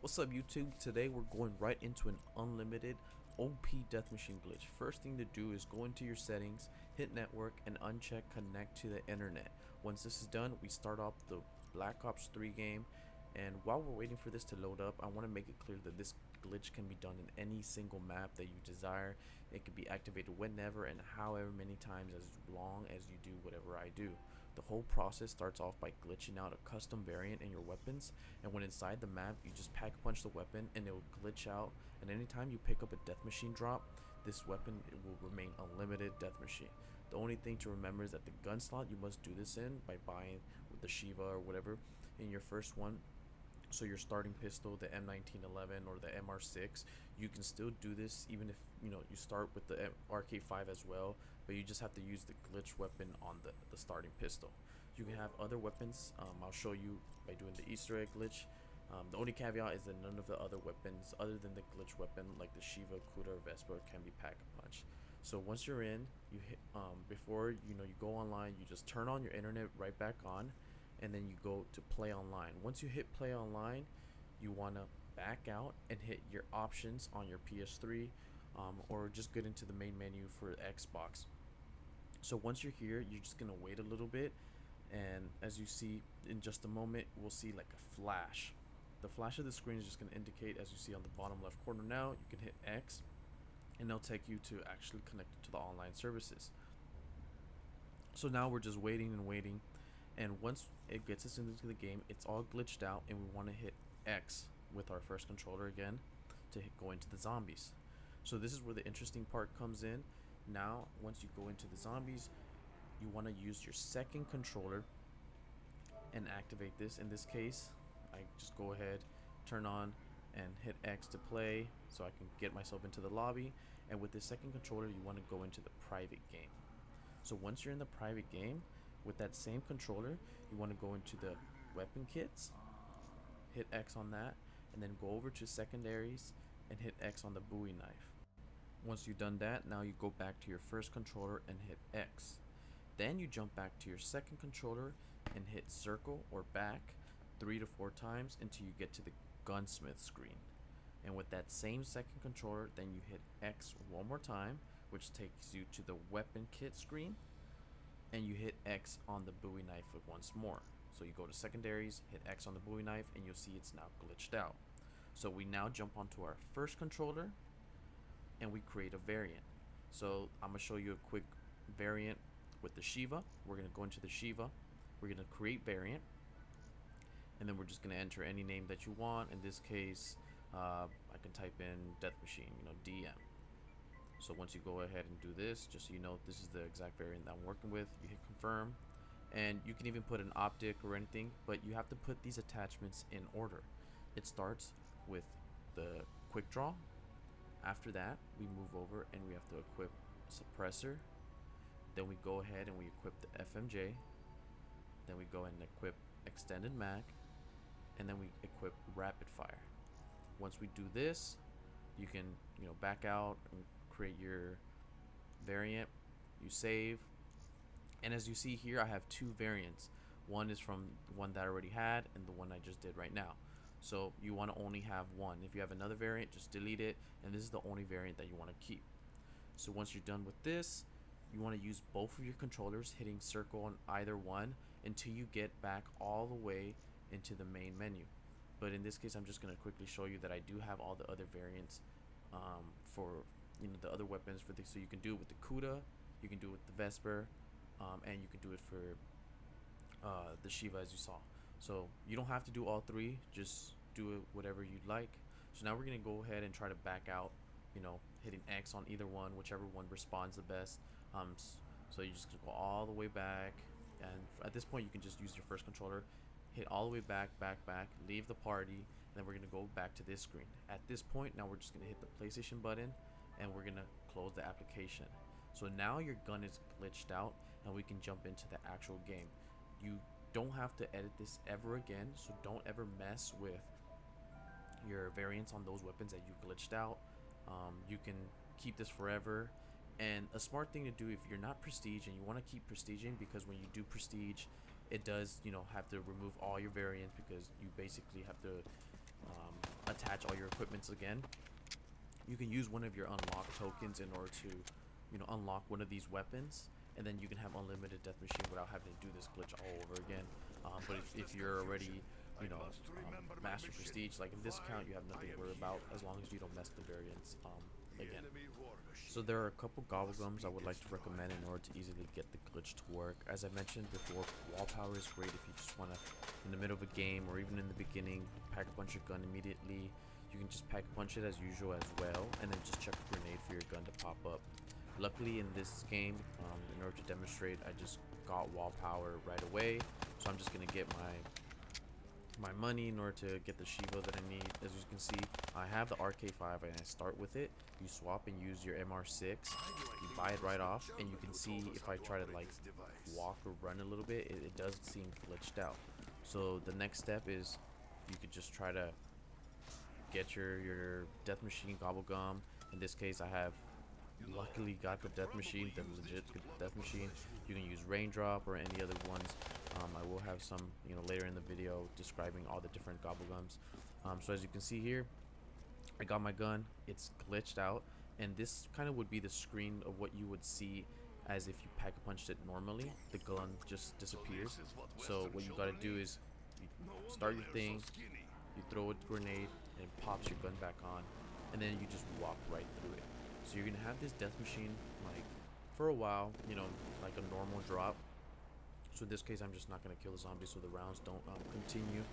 What's up YouTube? Today we're going right into an unlimited OP death machine glitch. First thing to do is go into your settings, hit network, and uncheck connect to the internet. Once this is done, we start off the Black Ops 3 game, and while we're waiting for this to load up, I want to make it clear that this glitch can be done in any single map that you desire. It can be activated whenever and however many times, as long as you do whatever I do. The whole process starts off by glitching out a custom variant in your weapons, and when inside the map you just pack punch the weapon and it will glitch out, and anytime you pick up a death machine drop, this weapon will remain unlimited death machine. The only thing to remember is that the gun slot you must do this in by buying with the Shiva or whatever in your first one. So your starting pistol, the M1911 or the MR6, you can still do this even if you start with the RK5 as well, but you just have to use the glitch weapon on the starting pistol. You can have other weapons. I'll show you by doing the Easter egg glitch. The only caveat is that none of the other weapons other than the glitch weapon like the Shiva, Kuda, or Vespa can be pack a punch. So once you're in, you hit before you go online, you just turn on your internet right back on, and then you go to play online. Once you hit play online, you want to back out and hit your options on your PS3, or just get into the main menu for Xbox. So once you're here, you're just gonna wait a little bit, and as you see in just a moment, we'll see like a flash. The flash of the screen is just going to indicate, as you see on the bottom left corner now, you can hit X and they'll take you to actually connect to the online services. So now we're just waiting and waiting, and once it gets us into the game, it's all glitched out, and we want to hit X with our first controller again to go into the zombies. So this is where the interesting part comes in. Now once you go into the zombies, you want to use your second controller and activate this. In this case, I just go ahead, turn on and hit X to play so I can get myself into the lobby. And with the second controller, you want to go into the private game. So once you're in the private game with that same controller, you want to go into the weapon kits, hit X on that, and then go over to secondaries and hit X on the Bowie knife. Once you've done that, now you go back to your first controller and hit X. Then you jump back to your second controller and hit circle or back 3 to 4 times until you get to the gunsmith screen. And with that same second controller, then you hit X one more time, which takes you to the weapon kit screen, and you hit X on the Bowie knife once more. So you go to secondaries, hit X on the Bowie knife, and you'll see it's now glitched out. So we now jump onto our first controller and we create a variant. So I'm gonna show you a quick variant with the Shiva. We're gonna go into the Shiva, we're gonna create variant, and then we're just gonna enter any name that you want. In this case, I can type in death machine, DM. So once you go ahead and do this, just so you know, this is the exact variant that I'm working with, you hit confirm, and you can even put an optic or anything, but you have to put these attachments in order. It starts with the quick draw. After that, we move over and we have to equip suppressor. Then we go ahead and we equip the FMJ. Then we go and equip extended mag, and then we equip rapid fire. Once we do this, you can back out and create your variant. You save, and as you see here, I have 2 variants. One is from the one that I already had and the one I just did right now. So you want to only have one. If you have another variant, just delete it, and this is the only variant that you want to keep. So once you're done with this, you want to use both of your controllers, hitting circle on either one until you get back all the way into the main menu. But in this case, I'm just going to quickly show you that I do have all the other variants for the other weapons for this. So you can do it with the Kuda, you can do it with the Vesper, and you can do it for the Shiva, as you saw. So you don't have to do all 3, just do it whatever you'd like. So now we're going to go ahead and try to back out, hitting X on either one, whichever one responds the best. So you're just gonna go all the way back, and at this point you can just use your first controller, hit all the way back, leave the party, and then we're gonna go back to this screen. At this point, now we're just gonna hit the PlayStation button and we're gonna close the application. So now your gun is glitched out and we can jump into the actual game. You don't have to edit this ever again, so don't ever mess with your variants on those weapons that you glitched out. You can keep this forever. And a smart thing to do if you're not prestige and you want to keep prestiging, because when you do prestige, it does have to remove all your variants, because you basically have to attach match all your equipments again. You can use one of your unlock tokens in order to, unlock one of these weapons, and then you can have unlimited death machine without having to do this glitch all over again. But if you're already, master prestige, like in this account, you have nothing to worry about as long as you don't mess the variants again. So there are a couple gobble-gums I would like to recommend in order to easily get the glitch to work. As I mentioned before, wall power is great if you just want to, in the middle of a game or even in the beginning, pack a punch your gun immediately. You can just pack a punch it as usual as well, and then just check a grenade for your gun to pop up. Luckily in this game, in order to demonstrate, I just got wall power right away, so I'm just gonna get my money in order to get the Shiva that I need. As you can see, I have the RK5 and I start with it. You swap and use your MR6, you buy it right off, and you can see if I try to like walk or run a little bit, it does seem glitched out. So the next step is you could just try to get your death machine gobble-gum. In this case, I have luckily got the death machine, the legit death machine. You can use raindrop or any other ones. I will have some later in the video describing all the different gobble-gums. So as you can see here, I got my gun. It's glitched out, and this kind of would be the screen of what you would see as if you pack a punched it normally. The gun just disappears. So what you gotta do is you start your thing, you throw a grenade, and it pops your gun back on, and then you just walk right through it. So you're gonna have this death machine like for a while, like a normal drop. So in this case, I'm just not gonna kill the zombies so the rounds don't continue.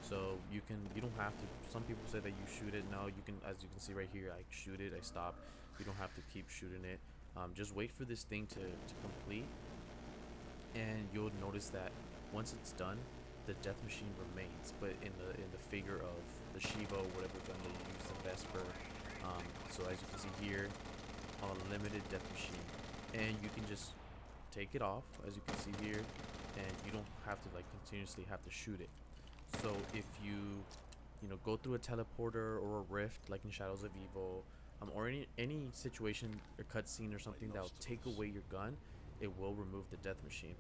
So you don't have to. Some people say that you shoot it. No, you can. As you can see right here, I shoot it, I stop. You don't have to keep shooting it. Just wait for this thing to complete, and you'll notice that once it's done, the death machine remains, but in the figure of the Shiva or whatever gun they use, the Vesper. So as you can see here, unlimited death machine, and you can just take it off, as you can see here, and you don't have to like continuously have to shoot it. So if you go through a teleporter or a rift like in Shadows of Evil, or any situation or cutscene or something that will take away your gun, it will remove the death machine.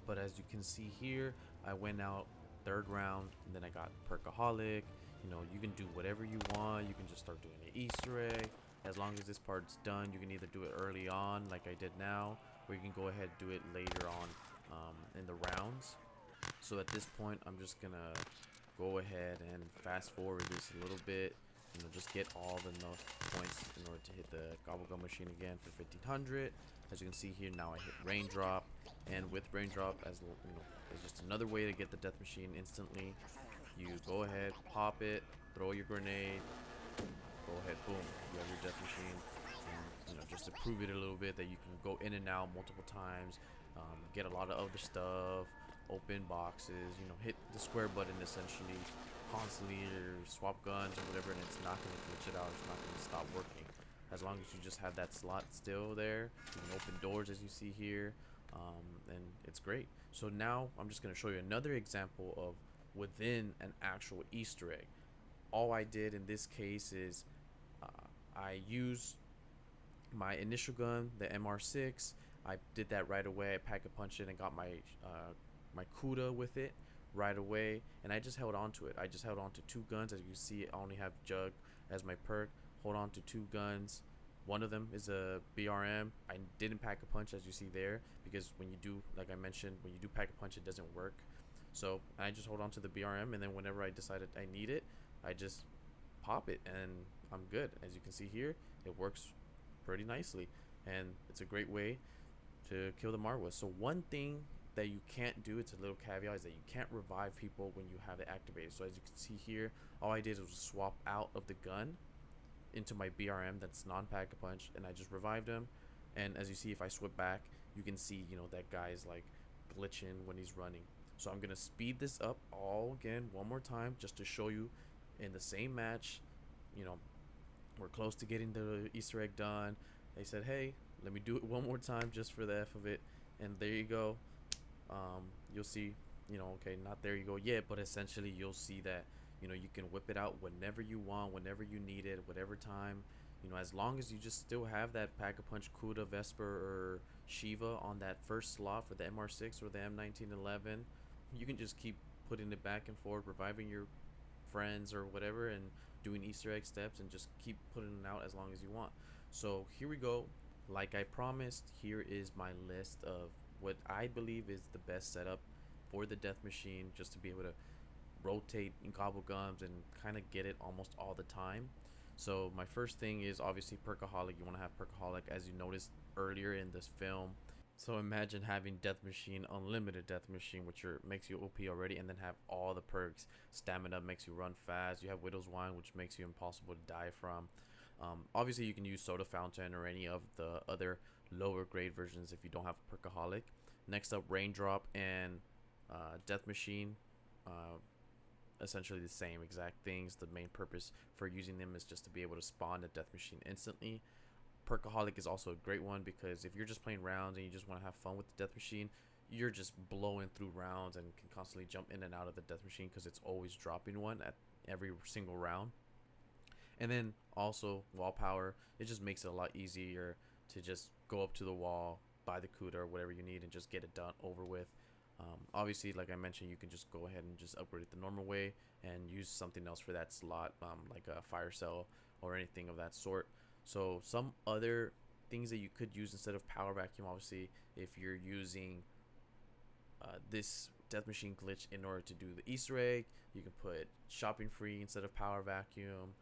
But as you can see here, I went out third round, and then I got Perkaholic. You can do whatever you want. You can just start doing an Easter egg. As long as this part's done, you can either do it early on like I did now, or you can go ahead and do it later on in the rounds. So at this point, I'm just gonna go ahead and fast forward this a little bit, just get all the enough points in order to hit the gobble-gum machine again for 1500. As you can see here, now I hit raindrop, and with raindrop, as it's just another way to get the death machine instantly. You go ahead, pop it, throw your grenade, go ahead, boom, you have your death machine. And, just to prove it a little bit that you can go in and out multiple times, get a lot of other stuff, open boxes, hit the square button essentially constantly, or swap guns or whatever, and it's not going to glitch it out. It's not going to stop working as long as you just have that slot still there. You can open doors as you see here, and it's great. So now I'm just going to show you another example of within an actual Easter egg. All I did in this case is I used my initial gun, the MR6. I did that right away. I pack a punch it and got my my Kuda with it right away, and I just held on to it. I just held on to two guns. As you see, I only have Jug as my perk. Hold on to two guns. One of them is a BRM. I didn't pack a punch, as you see there, because when you do, like I mentioned, when you do pack a punch, it doesn't work. So I just hold on to the BRM, and then whenever I decided I need it, I just pop it, and I'm good. As you can see here, it works pretty nicely, and it's a great way to kill the Marwa. So one thing that you can't do, it's a little caveat, is that you can't revive people when you have it activated. So as you can see here, all I did was swap out of the gun into my BRM that's non-pack a punch, and I just revived him. And as you see, if I swip back, you can see that guy's like glitching when he's running. So I'm gonna speed this up all again one more time just to show you in the same match. We're close to getting the Easter egg done. They said, hey, let me do it one more time just for the F of it, and there you go. You'll see, okay, not there you go yet, but essentially you'll see that you can whip it out whenever you want, whenever you need it, whatever time, as long as you just still have that pack-a-punch Kuda, Vesper, or Shiva on that first slot for the MR6 or the M1911. You can just keep putting it back and forth, reviving your friends or whatever, and doing Easter egg steps and just keep putting it out as long as you want. So here we go. Like I promised, here is my list of what I believe is the best setup for the death machine, just to be able to rotate in gobble gums and kind of get it almost all the time. So my first thing is obviously perkaholic. You want to have perkaholic, as you noticed earlier in this film. So imagine having death machine, unlimited death machine, which makes you OP already, and then have all the perks. Stamina makes you run fast. You have widow's wine, which makes you impossible to die from. Obviously you can use soda fountain or any of the other lower grade versions if you don't have perkaholic. Next up, raindrop and death machine. Essentially the same exact things. The main purpose for using them is just to be able to spawn a death machine instantly. Perkaholic is also a great one because if you're just playing rounds and you just want to have fun with the death machine, you're just blowing through rounds and can constantly jump in and out of the death machine because it's always dropping one at every single round. And then also wall power, it just makes it a lot easier to just go up to the wall, buy the CUDA or whatever you need, and just get it done over with. Obviously, like I mentioned, you can just go ahead and just upgrade it the normal way and use something else for that slot, like a fire cell or anything of that sort. So some other things that you could use instead of power vacuum, obviously, if you're using this death machine glitch in order to do the Easter egg, you can put shopping free instead of power vacuum,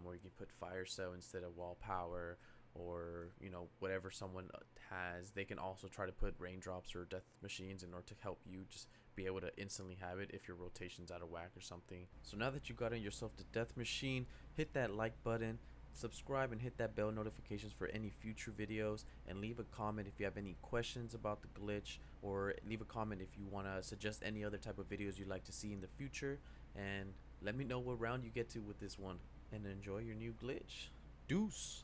or you can put fire cell instead of wall power, or whatever someone has. They can also try to put raindrops or death machines in order to help you just be able to instantly have it if your rotation's out of whack or something. So now that you got in yourself the death machine, hit that like button, subscribe, and hit that bell notifications for any future videos, and leave a comment if you have any questions about the glitch, or leave a comment if you want to suggest any other type of videos you'd like to see in the future, and let me know what round you get to with this one, and enjoy your new glitch. Deuce.